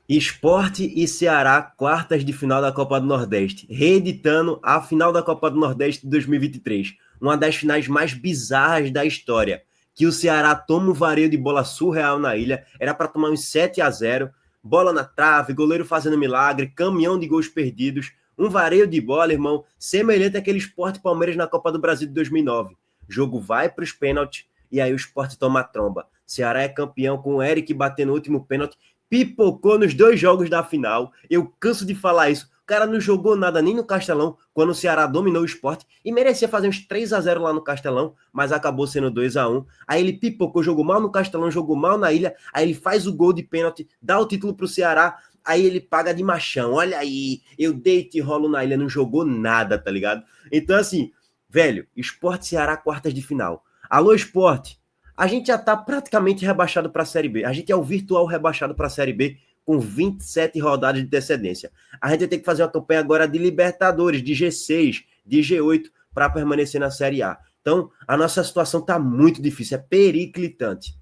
Sport e Ceará, quartas de final da Copa do Nordeste, reeditando a final da Copa do Nordeste de 2023, uma das finais mais bizarras da história, que o Ceará toma um vareio de bola surreal na ilha, era para tomar uns 7-0, bola na trave, goleiro fazendo milagre, caminhão de gols perdidos, um vareio de bola, irmão, semelhante àquele Sport Palmeiras na Copa do Brasil de 2009. Jogo vai para os pênaltis e aí o Sport toma a tromba. Ceará é campeão com o Eric batendo o último pênalti, pipocou nos dois jogos da final. Eu canso de falar isso. O cara não jogou nada nem no Castelão, quando o Ceará dominou o Sport e merecia fazer uns 3-0 lá no Castelão, mas acabou sendo 2-1. Aí ele pipocou, jogou mal no Castelão, jogou mal na ilha, aí ele faz o gol de pênalti, dá o título pro Ceará, aí ele paga de machão. Olha aí, eu deito e rolo na ilha, não jogou nada, tá ligado? Então assim, velho, Sport Ceará quartas de final. Alô, Sport, a gente já está praticamente rebaixado para a Série B. A gente é o virtual rebaixado para a Série B com 27 rodadas de antecedência. A gente vai ter que fazer uma campanha agora de Libertadores, de G6, de G8, para permanecer na Série A. Então, a nossa situação está muito difícil, é periclitante.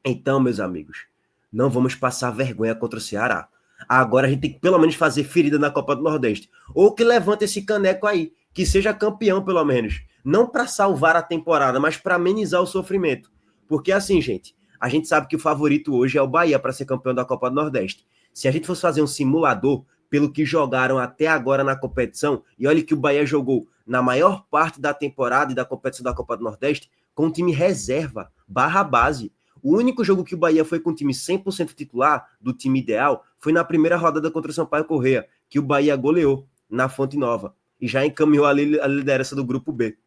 Então, meus amigos, não vamos passar vergonha contra o Ceará. Agora a gente tem que pelo menos fazer ferida na Copa do Nordeste. Ou que levante esse caneco aí, que seja campeão pelo menos. Não para salvar a temporada, mas para amenizar o sofrimento. Porque assim, gente, a gente sabe que o favorito hoje é o Bahia para ser campeão da Copa do Nordeste. Se a gente fosse fazer um simulador pelo que jogaram até agora na competição, e olha que o Bahia jogou na maior parte da temporada e da competição da Copa do Nordeste com um time reserva, barra base. O único jogo que o Bahia foi com o time 100% titular, do time ideal, foi na primeira rodada contra o Sampaio Corrêa, que o Bahia goleou na Fonte Nova e já encaminhou a liderança do grupo B.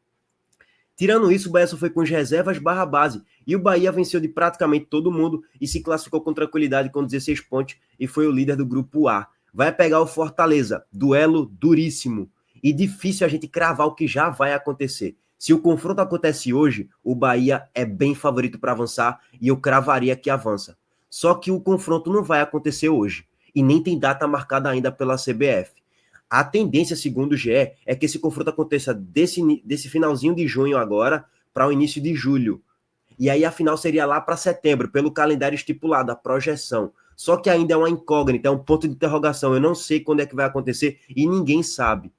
Tirando isso, o Bahia só foi com as reservas barra base. E o Bahia venceu de praticamente todo mundo e se classificou com tranquilidade com 16 pontos e foi o líder do grupo A. Vai pegar o Fortaleza, duelo duríssimo. E difícil a gente cravar o que já vai acontecer. Se o confronto acontece hoje, o Bahia é bem favorito para avançar e eu cravaria que avança. Só que o confronto não vai acontecer hoje e nem tem data marcada ainda pela CBF. A tendência, segundo o GE, é que esse confronto aconteça desse finalzinho de junho agora para o início de julho. E aí a final seria lá para setembro, pelo calendário estipulado, a projeção. Só que ainda é uma incógnita, é um ponto de interrogação. Eu não sei quando é que vai acontecer e ninguém sabe.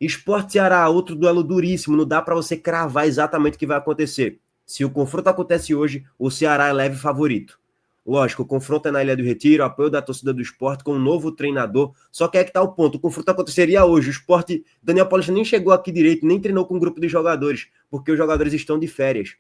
Sport Ceará, outro duelo duríssimo, não dá para você cravar exatamente o que vai acontecer. Se o confronto acontece hoje, o Ceará é leve favorito. Lógico, o confronto é na Ilha do Retiro, apoio da torcida do Sport com um novo treinador. Só que é que tá o ponto, o confronto aconteceria hoje. O Sport, Daniel Paulista nem chegou aqui direito, nem treinou com um grupo de jogadores, porque os jogadores estão de férias.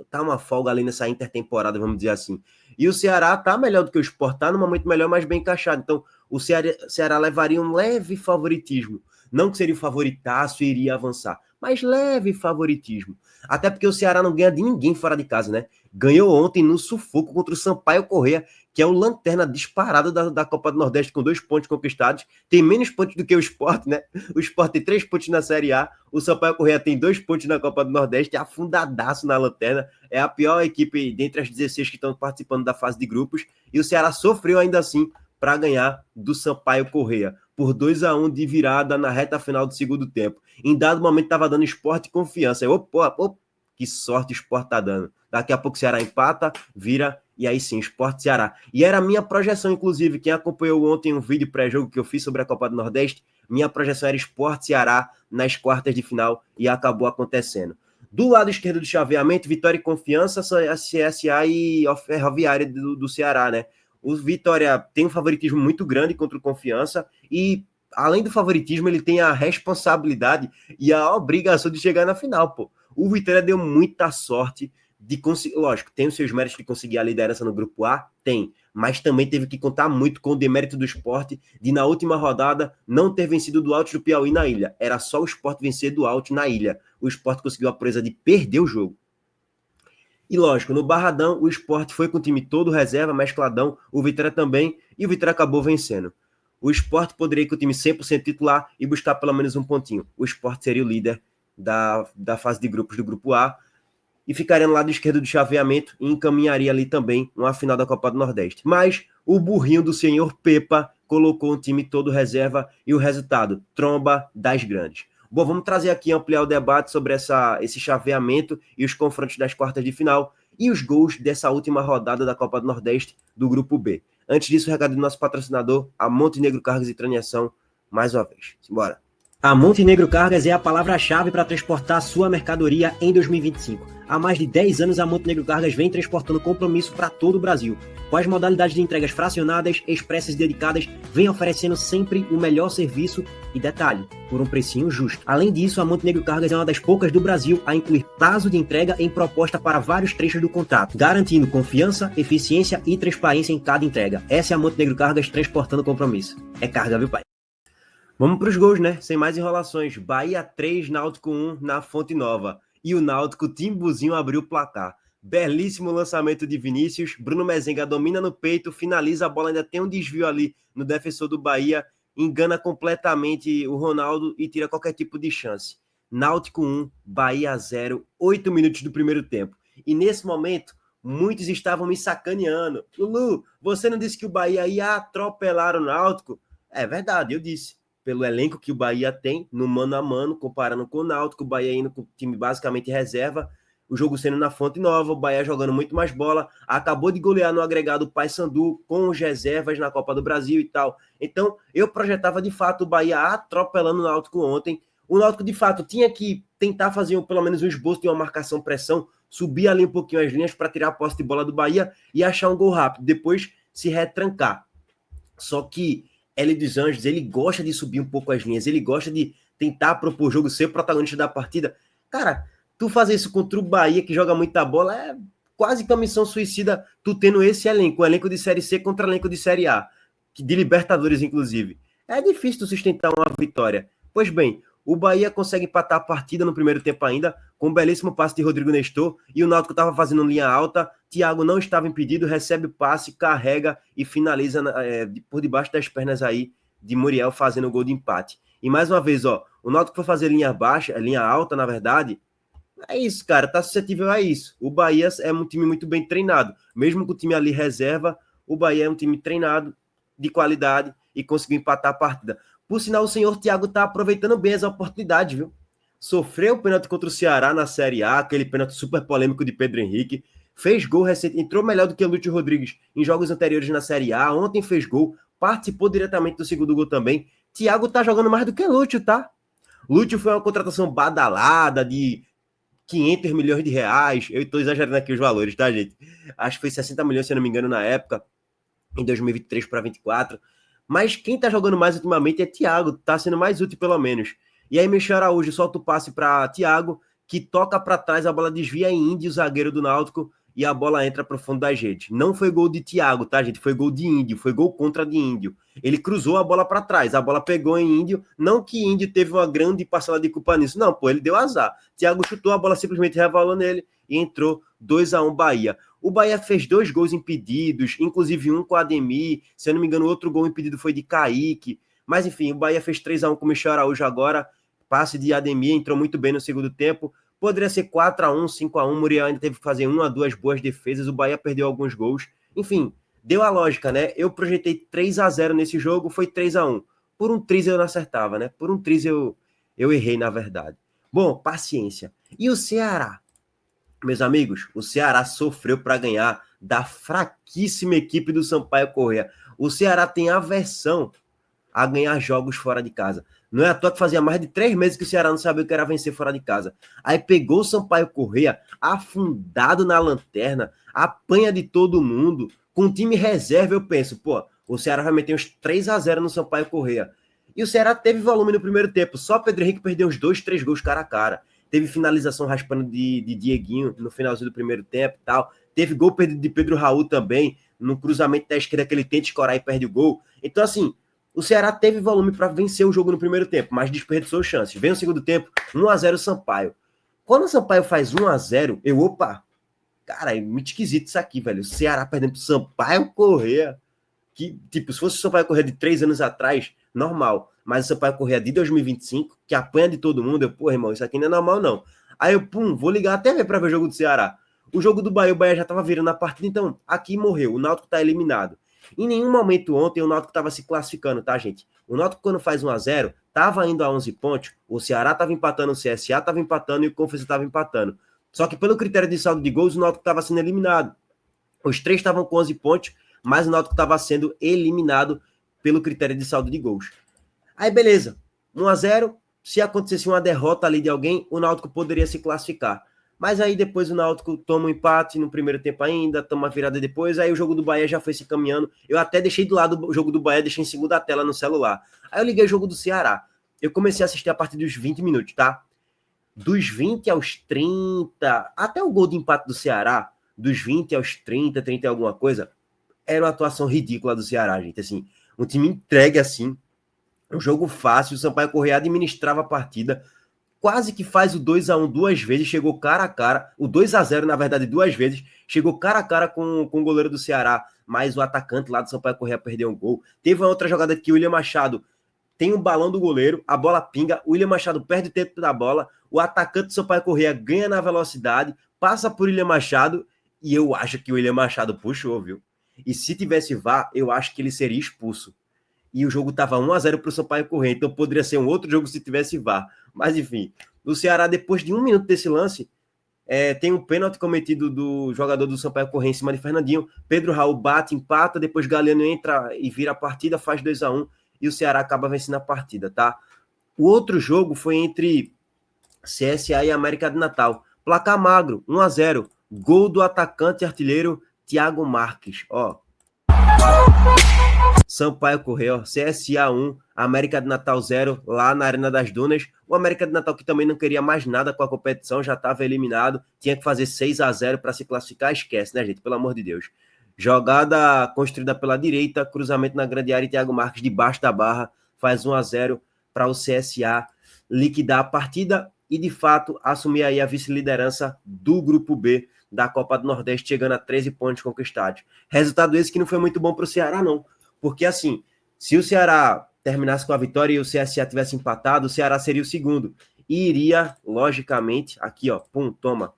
Tá uma folga ali nessa intertemporada, vamos dizer assim. E o Ceará tá melhor do que o Sport, tá num momento melhor, mas bem encaixado. Então, o Ceará levaria um leve favoritismo. Não que seria o favoritaço e iria avançar, mas leve favoritismo. Até porque o Ceará não ganha de ninguém fora de casa, né? Ganhou ontem no sufoco contra o Sampaio Corrêa, que é o lanterna disparado da Copa do Nordeste, com 2 pontos conquistados. Tem menos pontos do que o Sport, né? O Sport tem 3 pontos na Série A, o Sampaio Corrêa tem 2 pontos na Copa do Nordeste, é afundadaço na lanterna, é a pior equipe dentre as 16 que estão participando da fase de grupos, e o Ceará sofreu ainda assim para ganhar do Sampaio Corrêa, por 2-1 de virada na reta final do segundo tempo. Em dado momento estava dando Sport e confiança. Opa, que sorte o Sport tá dando. Daqui a pouco o Ceará empata, vira, e aí sim, Sport Ceará. E era a minha projeção, inclusive, quem acompanhou ontem um vídeo pré-jogo que eu fiz sobre a Copa do Nordeste, minha projeção era Sport Ceará nas quartas de final, e acabou acontecendo. Do lado esquerdo do chaveamento, Vitória e Confiança, CSA e Ferroviária do Ceará, né? O Vitória tem um favoritismo muito grande contra o Confiança e, além do favoritismo, ele tem a responsabilidade e a obrigação de chegar na final, pô. O Vitória deu muita sorte de conseguir, lógico, tem os seus méritos de conseguir a liderança no grupo A, tem, mas também teve que contar muito com o demérito do Sport de, na última rodada, não ter vencido do Alto do Piauí na ilha. Era só o Sport vencer do Alto na ilha. O Sport conseguiu a proeza de perder o jogo. E lógico, no Barradão, o Sport foi com o time todo reserva, mescladão, o Vitória também, e o Vitória acabou vencendo. O Sport poderia ir com o time 100% titular e buscar pelo menos um pontinho. O Sport seria o líder da fase de grupos do Grupo A e ficaria no lado esquerdo do chaveamento e encaminharia ali também uma final da Copa do Nordeste. Mas o burrinho do senhor Pepa colocou o time todo reserva e o resultado, tromba das grandes. Bom, vamos trazer aqui, ampliar o debate sobre esse chaveamento e os confrontos das quartas de final e os gols dessa última rodada da Copa do Nordeste do Grupo B. Antes disso, o recado do nosso patrocinador, a Montenegro Cargas e Traniação, mais uma vez. Simbora. A Montenegro Cargas é a palavra-chave para transportar sua mercadoria em 2025. Há mais de 10 anos, a Montenegro Cargas vem transportando compromisso para todo o Brasil. Com as modalidades de entregas fracionadas, expressas e dedicadas, vem oferecendo sempre o melhor serviço e detalhe, por um precinho justo. Além disso, a Montenegro Cargas é uma das poucas do Brasil a incluir prazo de entrega em proposta para vários trechos do contrato, garantindo confiança, eficiência e transparência em cada entrega. Essa é a Montenegro Cargas transportando compromisso. É carga, viu, pai? Vamos para os gols, né? Sem mais enrolações. Bahia 3, Náutico 1 na Fonte Nova. E o Náutico, Timbuzinho, abriu o placar. Belíssimo lançamento de Vinícius. Bruno Mezenga domina no peito, finaliza a bola, ainda tem um desvio ali no defensor do Bahia. Engana completamente o Ronaldo e tira qualquer tipo de chance. Náutico 1, Bahia 0, 8 minutos do primeiro tempo. E nesse momento, muitos estavam me sacaneando. Lulu, você não disse que o Bahia ia atropelar o Náutico? É verdade, eu disse. Pelo elenco que o Bahia tem, no mano a mano, comparando com o Náutico, o Bahia indo com o time basicamente reserva, o jogo sendo na Fonte Nova, o Bahia jogando muito mais bola, acabou de golear no agregado o Paysandu com os reservas na Copa do Brasil e tal. Então, eu projetava de fato o Bahia atropelando o Náutico ontem. O Náutico, de fato, tinha que tentar fazer pelo menos um esboço de uma marcação-pressão, subir ali um pouquinho as linhas para tirar a posse de bola do Bahia e achar um gol rápido, depois se retrancar. Só que Hélio dos Anjos, ele gosta de subir um pouco as linhas, ele gosta de tentar propor o jogo, ser o protagonista da partida. Cara, tu fazer isso contra o Bahia, que joga muita bola, é quase que uma missão suicida, tu tendo esse elenco, um elenco de Série C contra elenco de Série A, de Libertadores, inclusive. É difícil tu sustentar uma vitória. Pois bem, o Bahia consegue empatar a partida no primeiro tempo ainda, com um belíssimo passe de Rodrigo Nestor, e o Náutico estava fazendo linha alta, Thiago não estava impedido, recebe o passe, carrega e finaliza por debaixo das pernas aí de Muriel, fazendo o gol de empate. E mais uma vez, ó, o Náutico foi fazer linha baixa, linha alta, na verdade. É isso, cara, tá suscetível a isso. O Bahia é um time muito bem treinado. Mesmo com o time ali reserva, o Bahia é um time treinado, de qualidade, e conseguiu empatar a partida. Por sinal, o senhor Thiago tá aproveitando bem as oportunidades, viu? Sofreu o pênalti contra o Ceará na Série A, aquele pênalti super polêmico de Pedro Henrique. Fez gol recente, entrou melhor do que o Lúcio Rodrigues em jogos anteriores na Série A. Ontem fez gol, participou diretamente do segundo gol também. Thiago tá jogando mais do que Lúcio, tá? Lúcio foi uma contratação badalada de 500 milhões de reais. Eu estou exagerando aqui os valores, tá, gente? Acho que foi 60 milhões, se eu não me engano, na época, em 2023 para 2024. Mas quem tá jogando mais ultimamente é Thiago, tá sendo mais útil pelo menos. E aí Michel Araújo solta o passe para Thiago, que toca para trás, a bola desvia em Índio, zagueiro do Náutico, e a bola entra para o fundo da rede. Não foi gol de Thiago, tá, gente? Foi gol de Índio, foi gol contra de Índio. Ele cruzou a bola para trás, a bola pegou em Índio, não que Índio teve uma grande parcela de culpa nisso, não, pô, ele deu azar. Thiago chutou, a bola simplesmente revalou nele e entrou 2-1 Bahia. O Bahia fez 2 gols impedidos, inclusive um com a Ademir, se eu não me engano, outro gol impedido foi de Kaique, mas enfim, o Bahia fez 3-1 com o Michel Araújo agora, passe de Ademir, entrou muito bem no segundo tempo, poderia ser 4-1, 5-1, Muriel ainda teve que fazer 1 a 2 boas defesas, o Bahia perdeu alguns gols, enfim, deu a lógica, né? Eu projetei 3-0 nesse jogo, foi 3-1. Por um triz eu não acertava, né? Por um triz eu errei, na verdade. Bom, paciência. E o Ceará? Meus amigos, o Ceará sofreu para ganhar da fraquíssima equipe do Sampaio Corrêa. O Ceará tem aversão a ganhar jogos fora de casa. Não é à toa que fazia mais de 3 meses que o Ceará não sabia o que era vencer fora de casa. Aí pegou o Sampaio Corrêa, afundado na lanterna, apanha de todo mundo, com time reserva, eu penso, pô, o Ceará vai meter uns 3-0 no Sampaio Corrêa. E o Ceará teve volume no primeiro tempo, só Pedro Henrique perdeu uns 2, 3 gols cara a cara. Teve finalização raspando de Dieguinho no finalzinho do primeiro tempo e tal. Teve gol perdido de Pedro Raul também, no cruzamento da esquerda que ele tenta escorar e perde o gol. Então, assim, o Ceará teve volume para vencer o jogo no primeiro tempo, mas desperdiçou chances. Vem no segundo tempo, 1-0 Sampaio. Quando o Sampaio faz 1-0, opa, cara, é muito esquisito isso aqui, velho. O Ceará perdendo pro Sampaio Corrêa. Que, tipo, se fosse o Sampaio Corrêa de 3 anos atrás, normal. Mas o Sampaio Corrêa de 2025, que apanha de todo mundo, pô, irmão, isso aqui não é normal, não. Aí eu, vou ligar a TV para ver o jogo do Ceará. O jogo do Bahia, o Bahia já tava virando a partida, então aqui morreu. O Náutico tá eliminado. Em nenhum momento ontem o Náutico tava se classificando, tá, gente? O Náutico, quando faz 1-0, tava indo a 11 pontos, o Ceará tava empatando, o CSA tava empatando e o Confiança tava empatando. Só que pelo critério de saldo de gols, o Náutico tava sendo eliminado. Os 3 estavam com 11 pontos, mas o Náutico estava sendo eliminado pelo critério de saldo de gols. Aí beleza, 1-0, se acontecesse uma derrota ali de alguém, o Náutico poderia se classificar. Mas aí depois o Náutico toma um empate no primeiro tempo ainda, toma uma virada depois, aí o jogo do Bahia já foi se caminhando. Eu até deixei do lado o jogo do Bahia, deixei em segunda tela no celular. Aí eu liguei o jogo do Ceará. Eu comecei a assistir a partir dos 20 minutos, tá? Dos 20 aos 30, até o gol de empate do Ceará, dos 20 aos 30, 30 e alguma coisa, era uma atuação ridícula do Ceará, gente. Assim, um time entregue assim, um jogo fácil, o Sampaio Corrêa administrava a partida, quase que faz o 2-1 duas vezes, chegou cara a cara, o 2-0 na verdade duas vezes, chegou cara a cara com o goleiro do Ceará, mas o atacante lá do Sampaio Corrêa perdeu um gol. Teve uma outra jogada que o William Machado tem um balão do goleiro, a bola pinga, o William Machado perde o tempo da bola, o atacante do Sampaio Corrêa ganha na velocidade, passa por William Machado, e eu acho que o William Machado puxou, viu? E se tivesse VAR, eu acho que ele seria expulso. E o jogo estava 1-0 para o Sampaio Corrêa, então poderia ser um outro jogo se tivesse VAR. Mas enfim, o Ceará, depois de 1 minuto desse lance, tem um pênalti cometido do jogador do Sampaio Corrêa em cima de Fernandinho. Pedro Raul bate, empata, depois Galeno entra e vira a partida, faz 2-1 e o Ceará acaba vencendo a partida, tá? O outro jogo foi entre CSA e América de Natal. Placar magro, 1-0. Gol do atacante artilheiro Thiago Marques, ó. Sampaio Corrêa, ó, CSA 1, América de Natal 0, lá na Arena das Dunas. O América de Natal que também não queria mais nada com a competição, já estava eliminado, tinha que fazer 6-0 para se classificar, esquece, né, gente? Pelo amor de Deus. Jogada construída pela direita, cruzamento na grande área e Thiago Marques debaixo da barra, faz 1-0 para o CSA liquidar a partida e, de fato, assumir aí a vice-liderança do Grupo B da Copa do Nordeste, chegando a 13 pontos conquistados. Resultado esse que não foi muito bom para o Ceará, não. Porque, assim, se o Ceará terminasse com a vitória e o CSA tivesse empatado, o Ceará seria o segundo. E iria, logicamente, aqui, ó, pum, toma,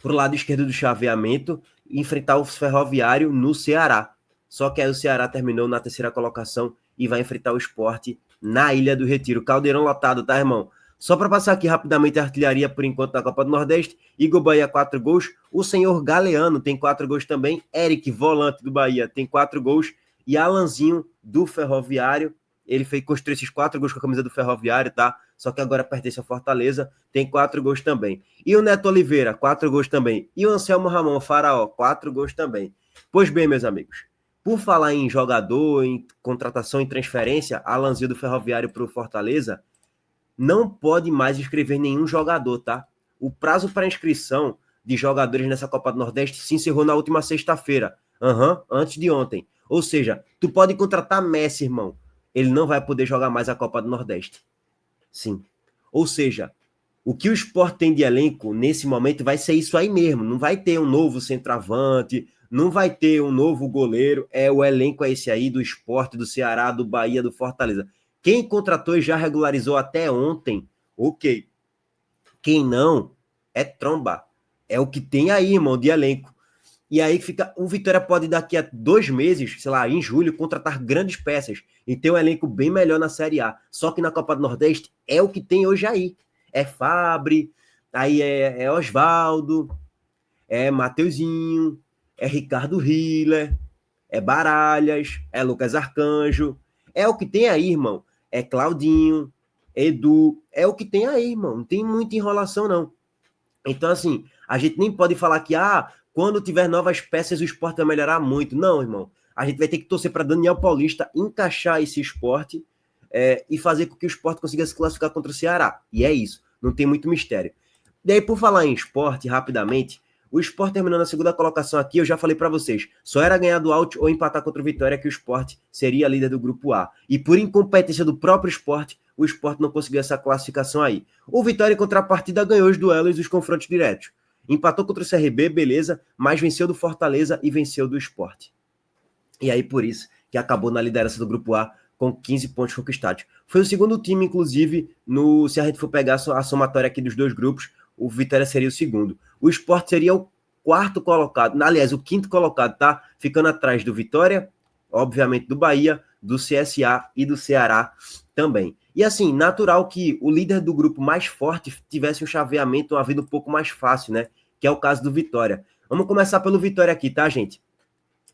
pro lado esquerdo do chaveamento, enfrentar o Ferroviário no Ceará. Só que aí o Ceará terminou na terceira colocação e vai enfrentar o Sport na Ilha do Retiro. Caldeirão lotado, tá, irmão? Só para passar aqui rapidamente a artilharia por enquanto da Copa do Nordeste, Igor Bahia 4 gols, o senhor Galeano tem 4 gols também, Eric, volante do Bahia, tem 4 gols, e Alanzinho do Ferroviário, ele construiu esses 4 gols com a camisa do Ferroviário, tá? Só que agora pertence ao Fortaleza, tem 4 gols também. E o Neto Oliveira, 4 gols também. E o Anselmo Ramon, Faraó, 4 gols também. Pois bem, meus amigos, por falar em jogador, em contratação, em transferência, Alanzinho do Ferroviário para o Fortaleza, não pode mais inscrever nenhum jogador, tá? O prazo para inscrição de jogadores nessa Copa do Nordeste se encerrou na última sexta-feira. Antes de ontem. Ou seja, tu pode contratar Messi, irmão. Ele não vai poder jogar mais a Copa do Nordeste. Sim. Ou seja, o que o Sport tem de elenco nesse momento vai ser isso aí mesmo. Não vai ter um novo centroavante, não vai ter um novo goleiro. O elenco é esse aí do Sport, do Ceará, do Bahia, do Fortaleza. Quem contratou e já regularizou até ontem, ok. Quem não, é tromba. É o que tem aí, irmão, de elenco. E aí fica, o Vitória pode daqui a 2 meses, sei lá, em julho, contratar grandes peças e ter um elenco bem melhor na Série A. Só que na Copa do Nordeste é o que tem hoje aí. É Fabre, aí é Osvaldo, é Mateuzinho, é Ricardo Hiller, é Baralhas, é Lucas Arcanjo. É o que tem aí, irmão. É Claudinho, Edu, é o que tem aí, irmão. Não tem muita enrolação, não. Então, assim, a gente nem pode falar que, quando tiver novas peças, o Sport vai melhorar muito. Não, irmão. A gente vai ter que torcer para Daniel Paulista encaixar esse Sport e fazer com que o Sport consiga se classificar contra o Ceará. E é isso. Não tem muito mistério. E aí, por falar em Sport, rapidamente, o Sport terminando a segunda colocação aqui, eu já falei para vocês, só era ganhar do Alt ou empatar contra o Vitória que o Sport seria líder do Grupo A. E por incompetência do próprio Sport, o Sport não conseguiu essa classificação aí. O Vitória, em contrapartida, ganhou os duelos e os confrontos diretos. Empatou contra o CRB, beleza, mas venceu do Fortaleza e venceu do Sport. E aí, por isso, que acabou na liderança do Grupo A com 15 pontos conquistados. Foi o segundo time, inclusive, se a gente for pegar a somatória aqui dos dois grupos, o Vitória seria o segundo. O Sport seria o quarto colocado, aliás, o quinto colocado, tá? Ficando atrás do Vitória, obviamente do Bahia, do CSA e do Ceará também. E assim, natural que o líder do grupo mais forte tivesse um chaveamento, uma vida um pouco mais fácil, né? Que é o caso do Vitória. Vamos começar pelo Vitória aqui, tá, gente?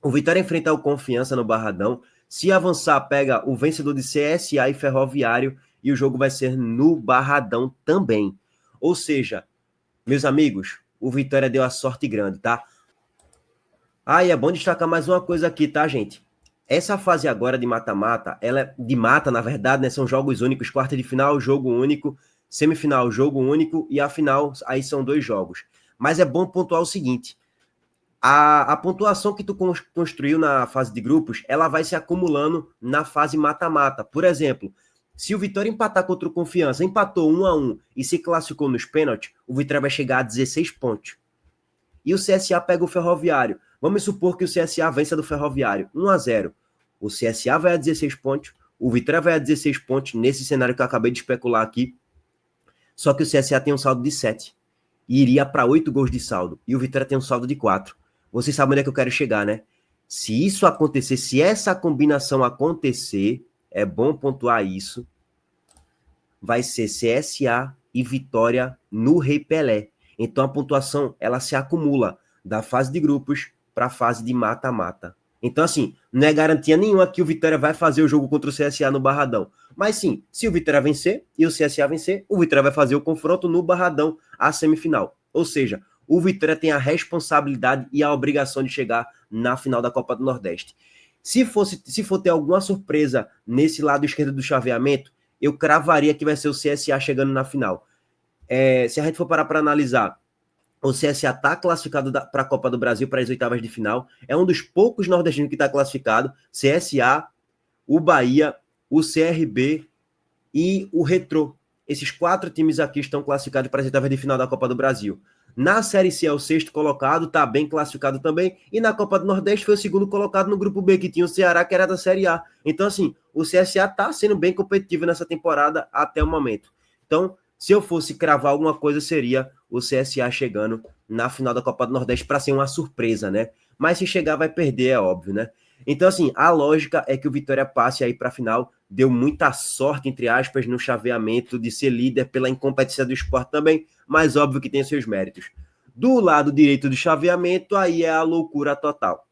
O Vitória enfrenta o Confiança no Barradão. Se avançar, pega o vencedor de CSA e Ferroviário e o jogo vai ser no Barradão também. Ou seja, meus amigos, o Vitória deu a sorte grande, tá? Ah, e é bom destacar mais uma coisa aqui, tá, gente? Essa fase agora de mata-mata, ela é de mata, na verdade, né? São jogos únicos, quarta de final, jogo único, semifinal, jogo único, e a final, aí são 2 jogos. Mas é bom pontuar o seguinte: a pontuação que tu construiu na fase de grupos, ela vai se acumulando na fase mata-mata. Por exemplo, se o Vitória empatar contra o Confiança, empatou 1-1 e se classificou nos pênaltis, o Vitória vai chegar a 16 pontos. E o CSA pega o Ferroviário. Vamos supor que o CSA vença do Ferroviário, 1-0. O CSA vai a 16 pontos, o Vitória vai a 16 pontos, nesse cenário que eu acabei de especular aqui. Só que o CSA tem um saldo de 7 e iria para 8 gols de saldo. E o Vitória tem um saldo de 4. Vocês sabem onde é que eu quero chegar, né? Se isso acontecer, se essa combinação acontecer, é bom pontuar isso, vai ser CSA e Vitória no Rei Pelé. Então a pontuação, ela se acumula da fase de grupos para a fase de mata-mata. Então, assim, não é garantia nenhuma que o Vitória vai fazer o jogo contra o CSA no Barradão. Mas sim, se o Vitória vencer e o CSA vencer, o Vitória vai fazer o confronto no Barradão, a semifinal. Ou seja, o Vitória tem a responsabilidade e a obrigação de chegar na final da Copa do Nordeste. Se for ter alguma surpresa nesse lado esquerdo do chaveamento, eu cravaria que vai ser o CSA chegando na final. Se a gente for parar para analisar, o CSA está classificado para a Copa do Brasil, para as oitavas de final. É um dos poucos nordestinos que está classificado. CSA, o Bahia, o CRB e o Retrô. Esses 4 times aqui estão classificados para as oitavas de final da Copa do Brasil. Na Série C é o 6º colocado, está bem classificado também. E na Copa do Nordeste foi o 2º colocado no grupo B, que tinha o Ceará, que era da Série A. Então, assim, o CSA está sendo bem competitivo nessa temporada até o momento. Então, se eu fosse cravar alguma coisa, seria o CSA chegando na final da Copa do Nordeste para ser uma surpresa, né? Mas se chegar, vai perder, é óbvio, né? Então, assim, a lógica é que o Vitória passe aí para a final. Deu muita sorte, entre aspas, no chaveamento de ser líder pela incompetência do Sport também, mas óbvio que tem seus méritos. Do lado direito do chaveamento, aí é a loucura total.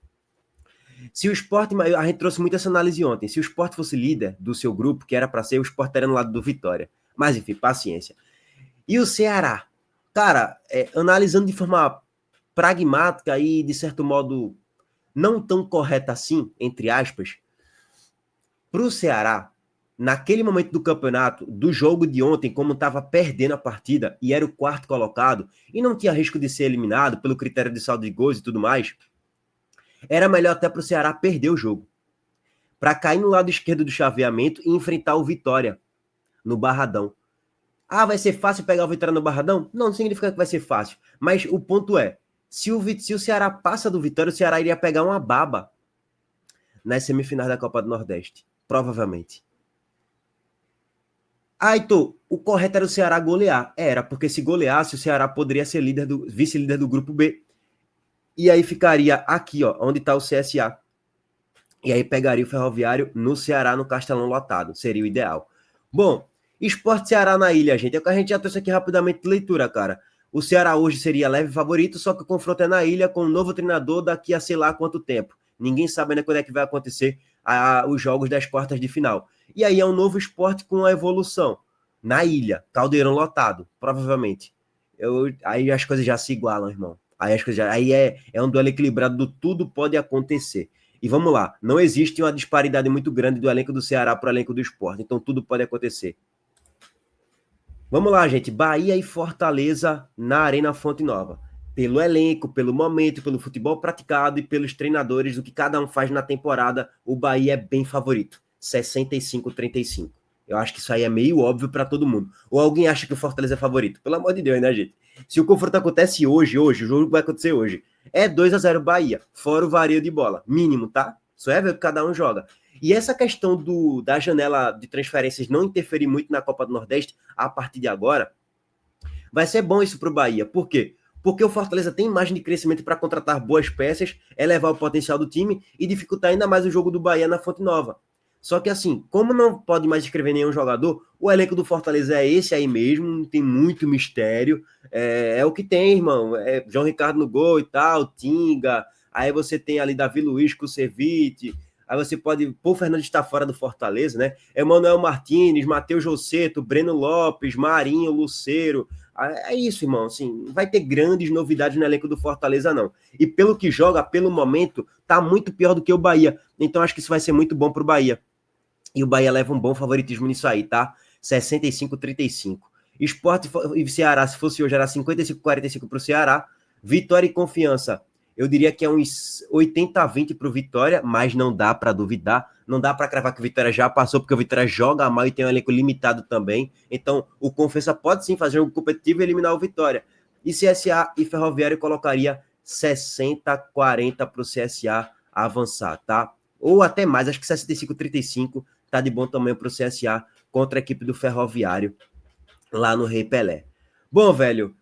Se o Sport, a gente trouxe muito essa análise ontem, se o Sport fosse líder do seu grupo, que era para ser, o Sport era no lado do Vitória. Mas, enfim, paciência. E o Ceará? Cara, analisando de forma pragmática e, de certo modo, não tão correta assim, entre aspas, para o Ceará, naquele momento do campeonato, do jogo de ontem, como estava perdendo a partida e era o 4º colocado, e não tinha risco de ser eliminado pelo critério de saldo de gols e tudo mais, era melhor até para o Ceará perder o jogo, para cair no lado esquerdo do chaveamento e enfrentar o Vitória no Barradão. Ah, vai ser fácil pegar o Vitória no Barradão? Não significa que vai ser fácil. Mas o ponto é, se o Ceará passa do Vitória, o Ceará iria pegar uma baba nas semifinais da Copa do Nordeste. Provavelmente. Ah, Heitor, o correto era o Ceará golear. Era, porque se goleasse, o Ceará poderia ser vice-líder do grupo B. E aí ficaria aqui, ó, onde está o CSA. E aí pegaria o Ferroviário no Ceará, no Castelão lotado. Seria o ideal. Bom, Sport Ceará na ilha, gente. É o que a gente já trouxe aqui rapidamente de leitura, cara. O Ceará hoje seria leve favorito, só que o confronto é na ilha com um novo treinador daqui a sei lá quanto tempo. Ninguém sabe ainda quando é que vai acontecer os jogos das quartas de final. E aí é um novo esporte com a evolução. Na ilha, Caldeirão lotado, provavelmente. Aí as coisas já se igualam, irmão. Aí é um duelo equilibrado do tudo pode acontecer. E vamos lá, não existe uma disparidade muito grande do elenco do Ceará para o elenco do Sport, então tudo pode acontecer. Vamos lá, gente. Bahia e Fortaleza na Arena Fonte Nova. Pelo elenco, pelo momento, pelo futebol praticado e pelos treinadores, o que cada um faz na temporada, o Bahia é bem favorito. 65-35. Eu acho que isso aí é meio óbvio para todo mundo. Ou alguém acha que o Fortaleza é favorito? Pelo amor de Deus, né, gente? Se o confronto acontece hoje, o jogo vai acontecer hoje, é 2-0 Bahia, fora o vario de bola. Mínimo, tá? Só é ver o que cada um joga. E essa questão da janela de transferências não interferir muito na Copa do Nordeste a partir de agora, vai ser bom isso para o Bahia. Por quê? Porque o Fortaleza tem margem de crescimento para contratar boas peças, elevar o potencial do time e dificultar ainda mais o jogo do Bahia na Fonte Nova. Só que assim, como não pode mais escrever nenhum jogador, o elenco do Fortaleza é esse aí mesmo, não tem muito mistério. É o que tem, irmão. João Ricardo no gol e tal, Tinga, Aí você tem ali Davi Luiz, Kusevich, aí você pode... Pô, o Fernandes está fora do Fortaleza, né? Emanuel Martins, Matheus Rosseto, Breno Lopes, Marinho, Lucero. É isso, irmão. Assim, não vai ter grandes novidades no elenco do Fortaleza, não. E pelo que joga, pelo momento, tá muito pior do que o Bahia. Então acho que isso vai ser muito bom pro Bahia. E o Bahia leva um bom favoritismo nisso aí, tá? 65-35. Sport e Ceará, se fosse hoje, era 55-45 pro Ceará. Vitória e Confiança, eu diria que é uns 80-20 pro Vitória, mas não dá para duvidar. Não dá para cravar que o Vitória já passou, porque o Vitória joga mal e tem um elenco limitado também. Então, o Confiança pode sim fazer um competitivo e eliminar o Vitória. E CSA e Ferroviário colocaria 60-40 para o CSA avançar, tá? Ou até mais, acho que 65-35 tá de bom tamanho para o CSA contra a equipe do Ferroviário lá no Rei Pelé. Bom, velho,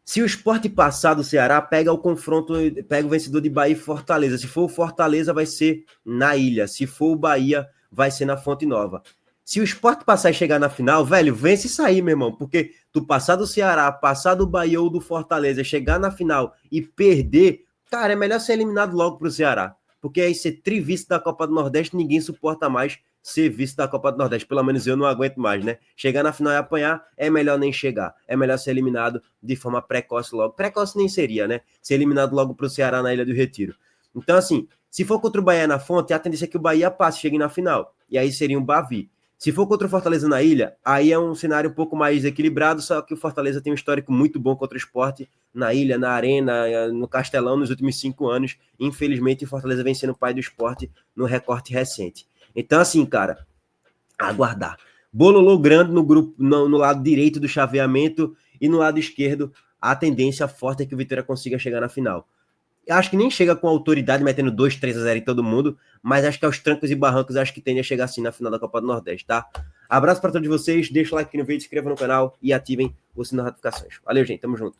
se o Sport passar do Ceará, pega o confronto, pega o vencedor de Bahia e Fortaleza. Se for o Fortaleza, vai ser na Ilha. Se for o Bahia, vai ser na Fonte Nova. Se o Sport passar e chegar na final, velho, vence isso aí, meu irmão. Porque tu passar do Ceará, passar do Bahia ou do Fortaleza, chegar na final e perder, cara, é melhor ser eliminado logo pro Ceará. Porque aí ser trivice da Copa do Nordeste, ninguém suporta mais ser vice da Copa do Nordeste. Pelo menos eu não aguento mais, né? Chegar na final e apanhar, é melhor nem chegar. É melhor ser eliminado de forma precoce logo. Precoce nem seria, né? Ser eliminado logo pro Ceará na Ilha do Retiro. Então, assim, se for contra o Bahia na Fonte, a tendência é que o Bahia passe, chegue na final. E aí seria um Bavi. Se for contra o Fortaleza na Ilha, aí é um cenário um pouco mais equilibrado, só que o Fortaleza tem um histórico muito bom contra o Sport na Ilha, na Arena, no Castelão nos últimos 5 anos. Infelizmente, o Fortaleza vem sendo o pai do Sport no recorte recente. Então, assim, cara, aguardar. Bololô grande no grupo, no lado direito do chaveamento e no lado esquerdo, a tendência forte é que o Vitória consiga chegar na final. Eu acho que nem chega com autoridade, metendo 2-3-0 em todo mundo, mas acho que aos trancos e barrancos, acho que tende a chegar assim na final da Copa do Nordeste, tá? Abraço para todos vocês, deixa o like aqui no vídeo, se inscreva no canal e ativem o sininho das notificações. Valeu, gente, tamo junto.